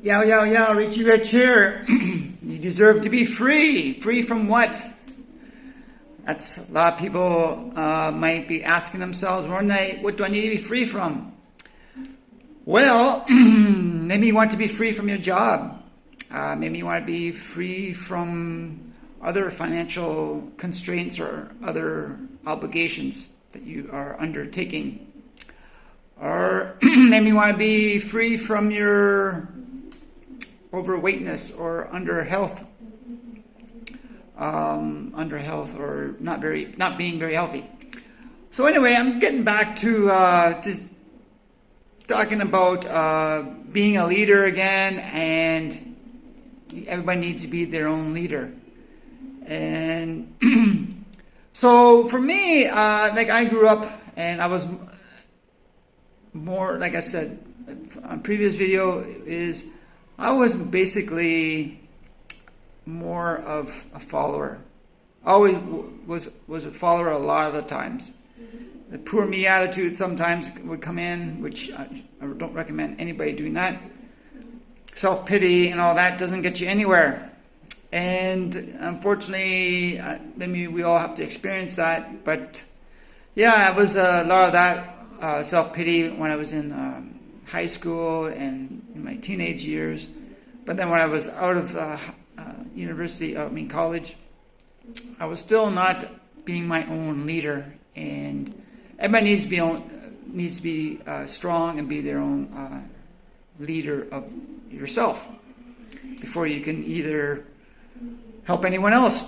Yeah, Richie Rich here. You deserve to be free. Free from what? That's a lot of people might be asking themselves, what do I need to be free from? Well, maybe you want to be free from your job. Maybe you want to be free from other financial constraints or other obligations that you are undertaking. Or maybe you want to be free from your overweightness or under health or not being very healthy. So anyway, I'm getting back to just talking about being a leader again, and everybody needs to be their own leader. And so for me, like I grew up and I was more, like I said on previous video, is I was basically more of a follower. Always was a follower a lot of the times. The poor me attitude sometimes would come in, which I don't recommend anybody doing that. Self-pity and all that doesn't get you anywhere. And unfortunately, maybe we all have to experience that. But yeah, it was a lot of that self-pity when I was in high school and in my teenage years. But then when I was out of college, I was still not being my own leader. And everybody needs to be strong and be their own leader of yourself before you can either help anyone else.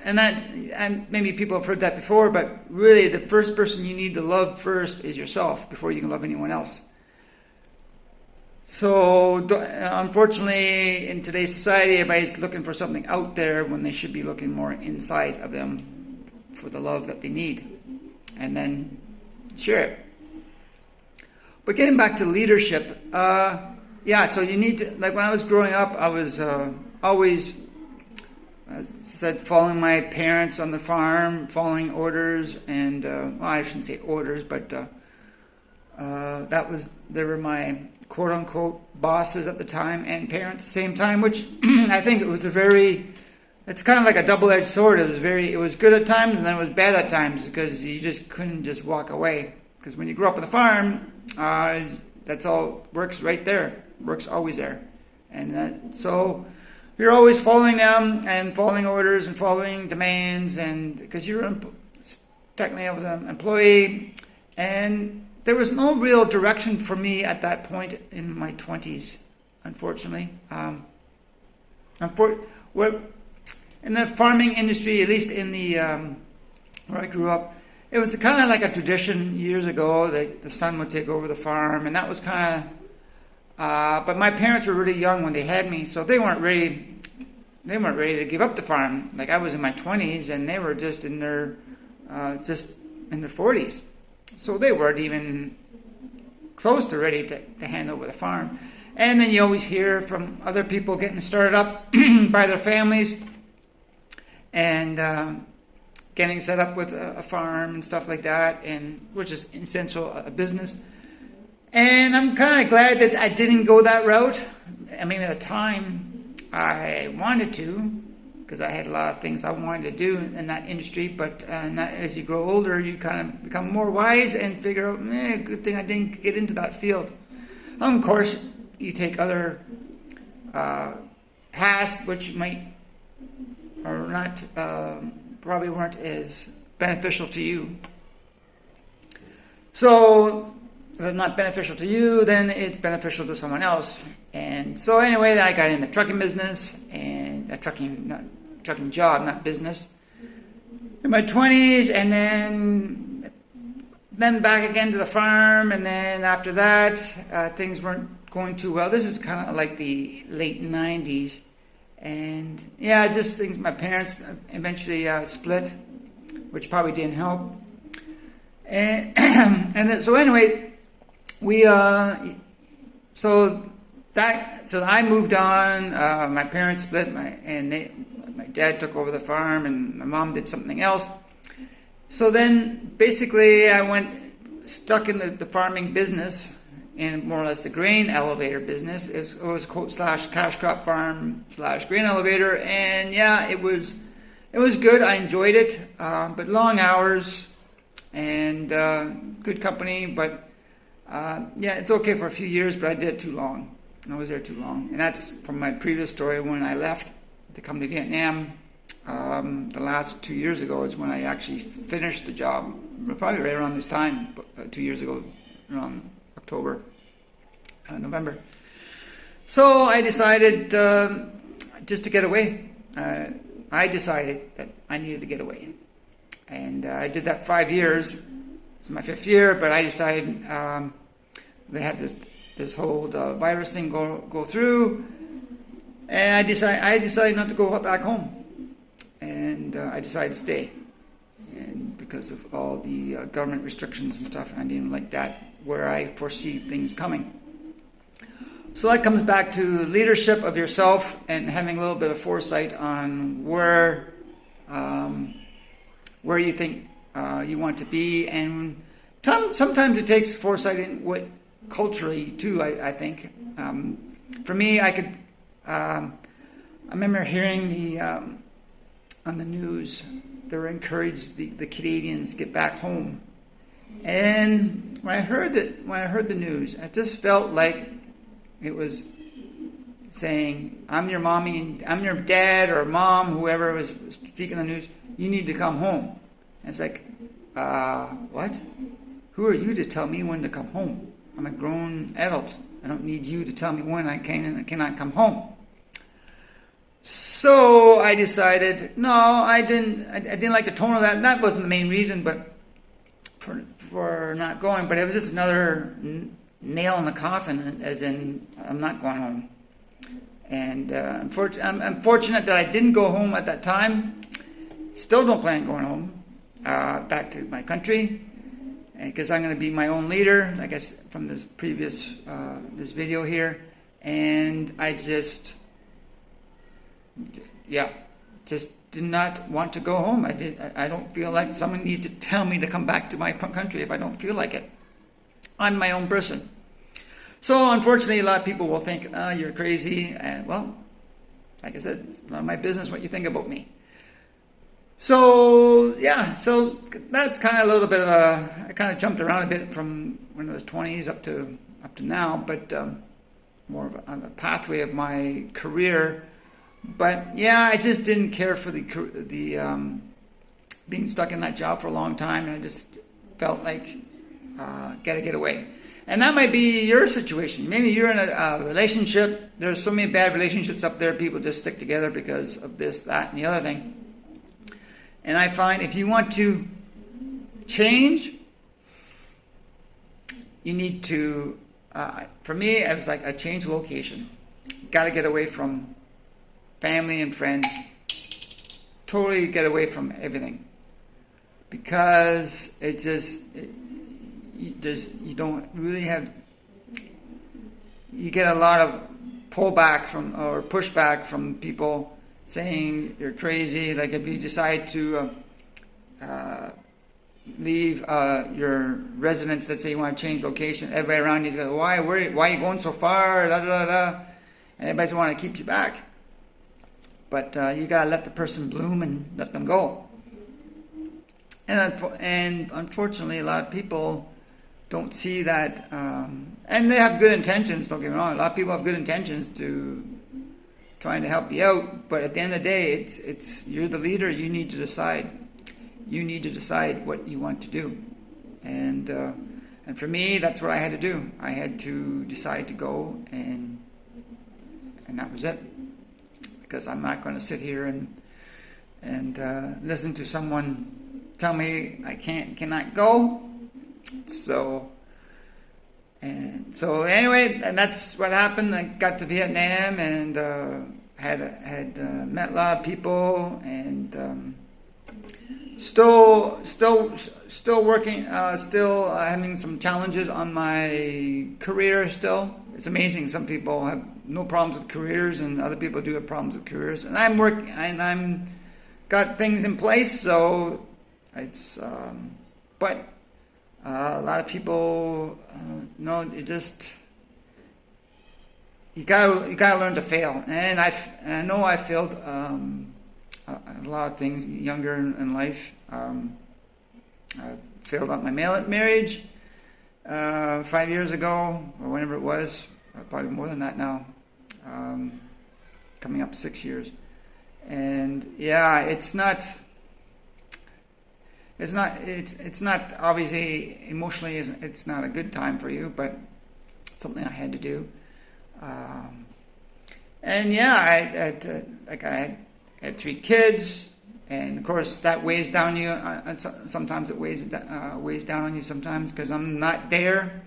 And maybe people have heard that before, but really the first person you need to love first is yourself before you can love anyone else. So unfortunately, in today's society, everybody's looking for something out there when they should be looking more inside of them for the love that they need, and then share it. But getting back to leadership, so you need to, like when I was growing up, I was always, as I said, following my parents on the farm, following orders, and I shouldn't say orders, but they were my quote-unquote bosses at the time and parents at the same time, which I think it's kind of like a double-edged sword. It was good at times and then it was bad at times because you just couldn't just walk away. Because when you grow up on the farm, that's all works right there. Works always there. And so you're always following them and following orders and following demands, and because technically I was an employee, and there was no real direction for me at that point in my 20s, unfortunately. In the farming industry, at least in the where I grew up, it was kind of like a tradition years ago that the son would take over the farm, and that was kind of. But my parents were really young when they had me, so they weren't ready. They weren't ready to give up the farm. Like I was in my 20s, and they were just in their 40s. So they weren't even close to ready to hand over the farm. And then you always hear from other people getting started up by their families and getting set up with a farm and stuff like that, and which is essential a business. And I'm kind of glad that I didn't go that route. I mean, at the time, I wanted to, because I had a lot of things I wanted to do in that industry, but as you grow older, you kind of become more wise and figure out, good thing I didn't get into that field. Of course, you take other paths which might or not, probably weren't as beneficial to you. So, if it's not beneficial to you, then it's beneficial to someone else. And so anyway, I got in the trucking business, and trucking job, not business, in my 20s, and then back again to the farm, and then after that, things weren't going too well. This is kind of like the late 90s, and just things, my parents eventually split, which probably didn't help. And so anyway, so I moved on. My parents split, my dad took over the farm, and my mom did something else. So then, basically, I stuck in the farming business, in more or less the grain elevator business. It was quote slash cash crop farm slash grain elevator, and yeah, it was good. I enjoyed it, but long hours and good company. But yeah, it's okay for a few years, but I did it too long. I was there too long, and that's from my previous story when I left to come to Vietnam. The last 2 years ago is when I actually finished the job. Probably right around this time, 2 years ago, around October, November. So I decided just to get away. I decided that I needed to get away. And I did that 5 years. It's my 5th year, but I decided they had this whole virus thing go through. And I decided not to go back home. And I decided to stay. And because of all the government restrictions and stuff, I didn't like that, where I foresee things coming. So that comes back to leadership of yourself and having a little bit of foresight on where you think you want to be. And sometimes it takes foresight in what culturally too, I think. For me, I remember hearing on the news, they were encouraged the Canadians get back home. And when I heard the news, I just felt like it was saying, I'm your mommy, I'm your dad or mom, whoever was speaking the news, you need to come home. And it's like, what? Who are you to tell me when to come home? I'm a grown adult. I don't need you to tell me when I can and cannot come home. So I decided, no, I didn't like the tone of that. And that wasn't the main reason, but for not going. But it was just another nail in the coffin, as in, I'm not going home. And I'm fortunate that I didn't go home at that time. Still don't plan on going home, back to my country, because I'm going to be my own leader, I guess, from this previous this video here. And I just did not want to go home. I don't feel like someone needs to tell me to come back to my country if I don't feel like it. I'm my own person. So unfortunately, a lot of people will think, you're crazy. And well, like I said, it's none of my business what you think about me. So yeah, so that's kind of a little bit of I kind of jumped around a bit from when I was 20s up to now, but more of on the pathway of my career. But yeah, I just didn't care for the being stuck in that job for a long time, and I just felt like gotta get away. And that might be your situation. Maybe you're in a relationship. There's so many bad relationships up there. People just stick together because of this, that, and the other thing. And I find if you want to change, you need to. For me, it was like a change location. Got to get away from family and friends. Totally get away from everything, because you don't really have. You get a lot of pullback or pushback from people saying you're crazy. Like if you decide to leave your residence, let's say you want to change location, everybody around you goes, why are you going so far? Da, da, da, da. And everybody's want to keep you back. But you got to let the person bloom and let them go. And unfortunately, a lot of people don't see that. And they have good intentions, don't get me wrong. A lot of people have good intentions to trying to help you out, but at the end of the day, it's you're the leader. You need to decide. You need to decide what you want to do, and for me, that's what I had to do. I had to decide to go, and that was it. Because I'm not going to sit here and listen to someone tell me I cannot go. So anyway, and that's what happened. I got to Vietnam and had met a lot of people, and still working, still having some challenges on my career. Still, it's amazing. Some people have no problems with careers, and other people do have problems with careers. And I'm got things in place, so it's but A lot of people, no, you gotta learn to fail. And I know I failed a lot of things younger in life. I failed at my marriage 5 years ago, or whenever it was, probably more than that now, coming up 6 years. And yeah, it's not obviously emotionally, it's not a good time for you, but it's something I had to do. And yeah, I had 3 kids, and of course that weighs down you. Sometimes it weighs down on you sometimes, because I'm not there.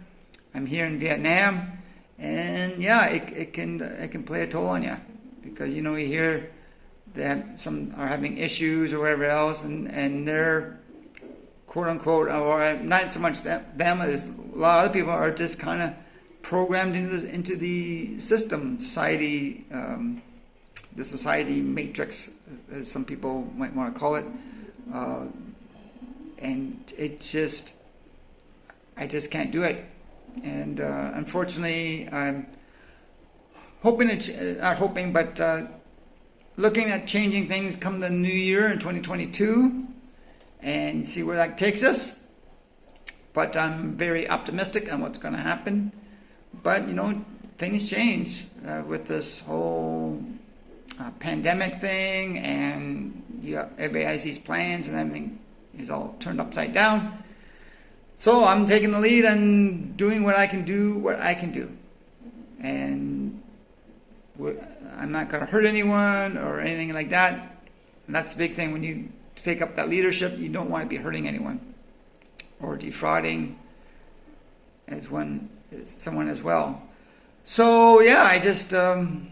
I'm here in Vietnam, and yeah, it can play a toll on you, because you hear that some are having issues or whatever else, and they're quote unquote, or not so much them as a lot of other people are just kind of programmed into the system, society, the society matrix, as some people might want to call it, and I just can't do it, and unfortunately, I'm looking at changing things come the new year in 2022, and see where that takes us. But I'm very optimistic on what's going to happen. But things change with this whole pandemic thing, and everybody has these plans, and everything is all turned upside down. So I'm taking the lead and doing what I can do, and I'm not going to hurt anyone or anything like that. And that's the big thing when you take up that leadership. You don't want to be hurting anyone or defrauding someone as well. So yeah, I just from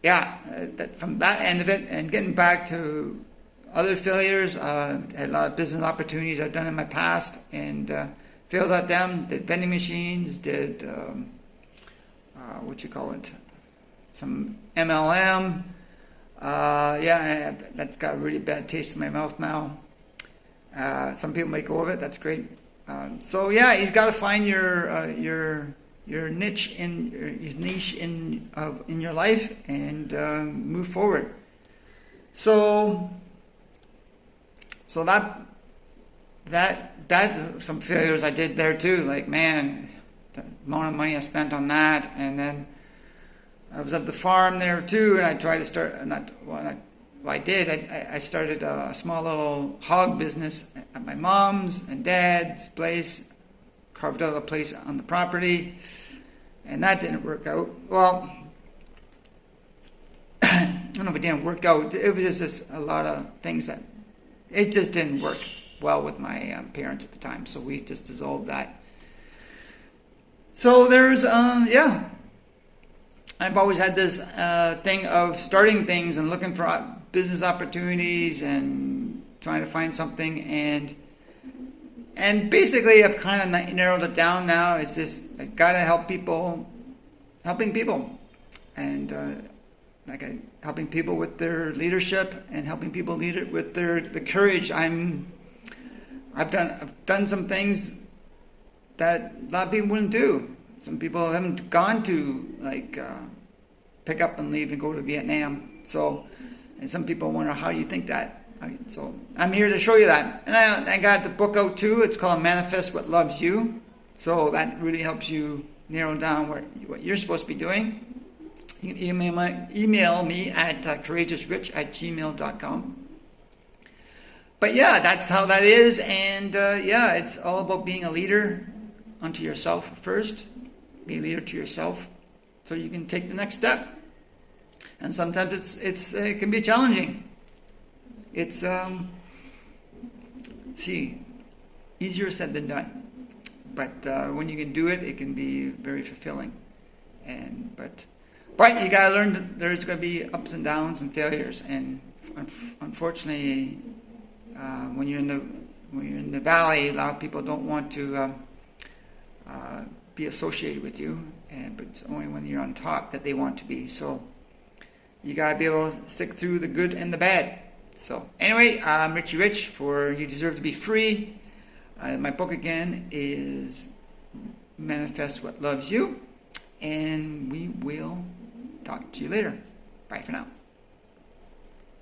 that end of it, and getting back to other failures, had a lot of business opportunities I've done in my past, and failed at them. Did vending machines, did some MLM. That's got a really bad taste in my mouth now. Some people make go of it. That's great. So yeah, you've got to find your niche in your life, and move forward. So that's some failures I did there too. Like, man, the amount of money I spent on that, and then I was at the farm there too, and I tried to start. I started a small little hog business at my mom's and dad's place. Carved out a place on the property, and that didn't work out. Well, I don't know if it didn't work out. It was just a lot of things that it just didn't work well with my parents at the time, so we just dissolved that. So there's I've always had this thing of starting things and looking for business opportunities and trying to find something, and basically I've kind of narrowed it down now. It's just I gotta helping people, and helping people with their leadership, and helping people lead it with the courage. I've done some things that a lot of people wouldn't do. Some people haven't gone to pick up and leave and go to Vietnam. So, and some people wonder, how do you think that? So I'm here to show you that. And I got the book out too. It's called Manifest What Loves You. So that really helps you narrow down what you're supposed to be doing. You can email me at courageousrich@gmail.com. But yeah, that's how that is. And it's all about being a leader unto yourself first. Be a leader to yourself, so you can take the next step. And sometimes it can be challenging. It's easier said than done. But when you can do it, it can be very fulfilling. But you gotta learn that there's going to be ups and downs and failures. And unfortunately, when you're in the valley, a lot of people don't want to be associated with you, but it's only when you're on top that they want to be. So you gotta be able to stick through the good and the bad. So anyway, I'm Richie Rich for You Deserve to Be Free. My book again is Manifest What Loves You, and we will talk to you later. Bye for now.